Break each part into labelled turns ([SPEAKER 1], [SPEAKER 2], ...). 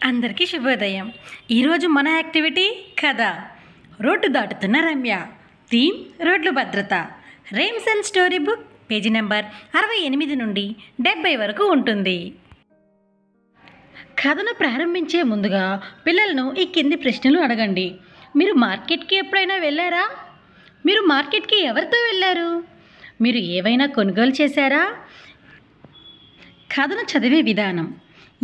[SPEAKER 1] అందరికీ శుభోదయం. ఈరోజు మన యాక్టివిటీ కథ రోడ్డు దాటుతున్న రమ్య. థీమ్ రోడ్లు భద్రత. Rhymes and story book page number 68 నుండి 70 వరకు ఉంటుంది. కథను ప్రారంభించే ముందుగా పిల్లలను ఈ కింది ప్రశ్నలు అడగండి. మీరు మార్కెట్కి ఎప్పుడైనా వెళ్ళారా? మీరు మార్కెట్కి ఎవరితో వెళ్ళారు? మీరు ఏవైనా కొనుగోలు చేశారా? కథను చదివే విధానం.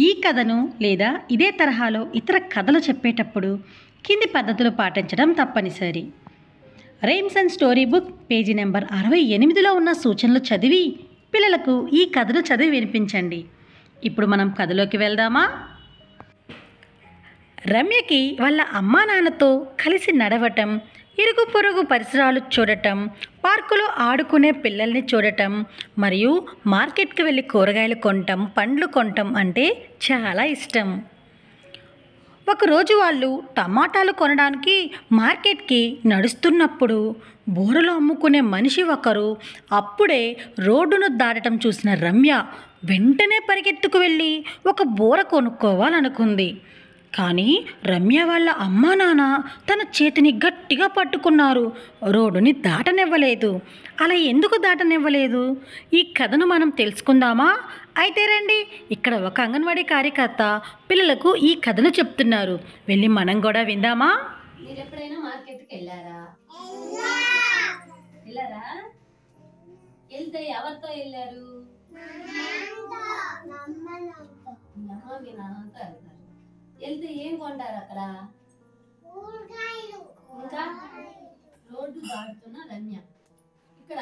[SPEAKER 1] ఈ కథను లేదా ఇదే తరహాలో ఇతర కథలు చెప్పేటప్పుడు కింది పద్ధతులు పాటించడం తప్పనిసరి. Rhymes and story book page number 68లో ఉన్న సూచనలు చదివి పిల్లలకు ఈ కథను చదివి వినిపించండి. ఇప్పుడు మనం కథలోకి వెళ్దామా? రమ్యకి వాళ్ళ అమ్మా నాన్నతో కలిసి నడవటం, ఇరుగు పొరుగు పరిసరాలు చూడటం, పార్కులో ఆడుకునే పిల్లల్ని చూడటం మరియు మార్కెట్కి వెళ్ళి కూరగాయలు కొనటం, పండ్లు కొనటం అంటే చాలా ఇష్టం. ఒకరోజు వాళ్ళు టమాటాలు కొనడానికి మార్కెట్కి నడుస్తున్నప్పుడు బూరలు అమ్ముకునే మనిషి ఒకరు అప్పుడే రోడ్డును దాటడం చూసిన రమ్య వెంటనే పరిగెత్తుకు వెళ్ళి ఒక బూర కొనుక్కోవాలనుకుంది. కానీ రమ్య వాళ్ళ అమ్మా నాన్న తన చేతిని గట్టిగా పట్టుకున్నారు. రోడ్డుని దాటనివ్వలేదు. అలా ఎందుకు దాటనివ్వలేదు? ఈ కథను మనం తెలుసుకుందామా? అయితే రండి, ఇక్కడ ఒక అంగన్వాడీ కార్యకర్త పిల్లలకు ఈ కథను చెప్తున్నారు. వెళ్ళి మనం కూడా విందామా?
[SPEAKER 2] మీరు ఎప్పుడైనా మార్కెట్కి వెళ్ళారా? వెళ్తే ఎవరితో వెళ్ళారు? మీ నాన్నతో వెళ్తారు. వెళ్తే ఏం కొంటారు అక్కడ? ఇంకా రోడ్డు దాటుతున్న రమ్య. ఇక్కడ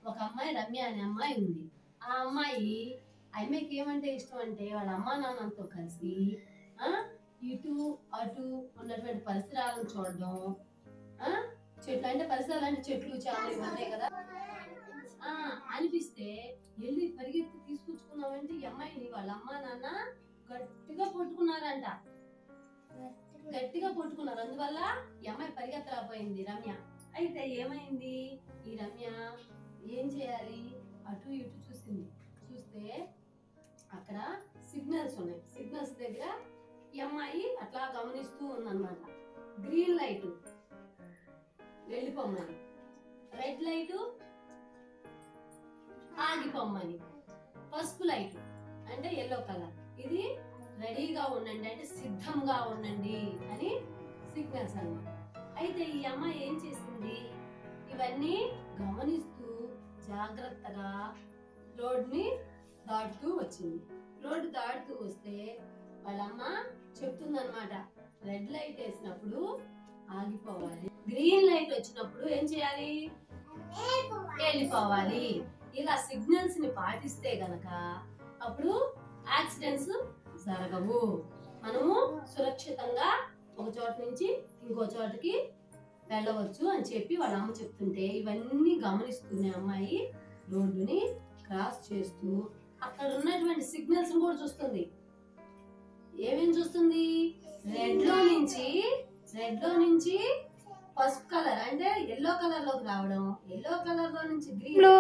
[SPEAKER 2] ఒక అమ్మాయి రమ్య అనే అమ్మాయి ఉంది. ఆ అమ్మాయికి ఏమంటే ఇష్టం అంటే వాళ్ళ అమ్మా నాన్నతో కలిసి ఇటు అటు ఉన్నటువంటి పరిసరాలను చూడడం. చెట్లు అంటే పరిసరాలు అంటే చెట్లు చేపలు ఉంటాయి కదా, అనిపిస్తే వెళ్ళి పరిగెత్తి తీసుకొచ్చుకున్నామంటే ఈ అమ్మాయిని వాళ్ళ అమ్మా నాన్న గట్టిగా పట్టుకున్నారంట. అందువల్ల ఈ అమ్మాయి పరిగెత్తలేకపోయింది రమ్య. అయితే ఏమైంది? ఈ రమ్య ఏం చేయాలి? అటు ఇటు చూస్తే అక్కడ సిగ్నల్స్ ఉన్నాయి. సిగ్నల్స్ దగ్గర ఈ అమ్మాయి అట్లా గమనిస్తూ ఉందన్నమాట. గ్రీన్ లైట్ వెళ్ళిపోమ్మని, రెడ్ లైట్ ఆగిపోమ్మని, పసుపు లైట్ అంటే ఎల్లో కలర్ ఇది రెడీగా ఉండండి అంటే సిద్ధంగా ఉండండి అని సిగ్నల్స్ అన్నమాట. అయితే ఈ అమ్మాయి ఏం చేసింది? ఇవన్నీ గమనిస్తూ జాగ్రత్తగా రోడ్ని దాటుతూ వచ్చింది. రోడ్డు దాటుతూ వస్తే వాళ్ళమ్మ చెప్తుందన్నమాట, రెడ్ లైట్ వేసినప్పుడు ఆగిపోవాలి, గ్రీన్ లైట్ వచ్చినప్పుడు ఏం చేయాలి? వెళ్ళిపోవాలి. ఇలా సిగ్నల్స్ ని పాటిస్తే గనక అప్పుడు యాక్సిడెంట్స్ జరగవు. మనము సురక్షితంగా ఒక చోట నుంచి ఇంకో చోటకి వెళ్ళవచ్చు అని చెప్పి వాళ్ళ అమ్మ చెప్తుంటే ఇవన్నీ గమనిస్తూనే అమ్మాయి రోడ్డుని క్రాస్ చేస్తూ అక్కడ ఉన్నటువంటి సిగ్నల్స్ కూడా చూస్తుంది. ఏమేం చూస్తుంది? రెడ్ లో నుంచి పసుపు కలర్ అంటే ఎల్లో కలర్ లోకి రావడం, ఎల్లో కలర్ లో నుంచి గ్రీన్ లో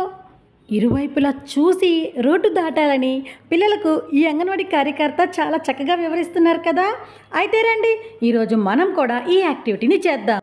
[SPEAKER 1] ఇరువైపులా చూసి రోడ్డు దాటాలని పిల్లలకు ఈ అంగన్వాడీ కార్యకర్త చాలా చక్కగా వివరిస్తున్నారు కదా. అయితే రండి, ఈరోజు మనం కూడా ఈ యాక్టివిటీని చేద్దాం.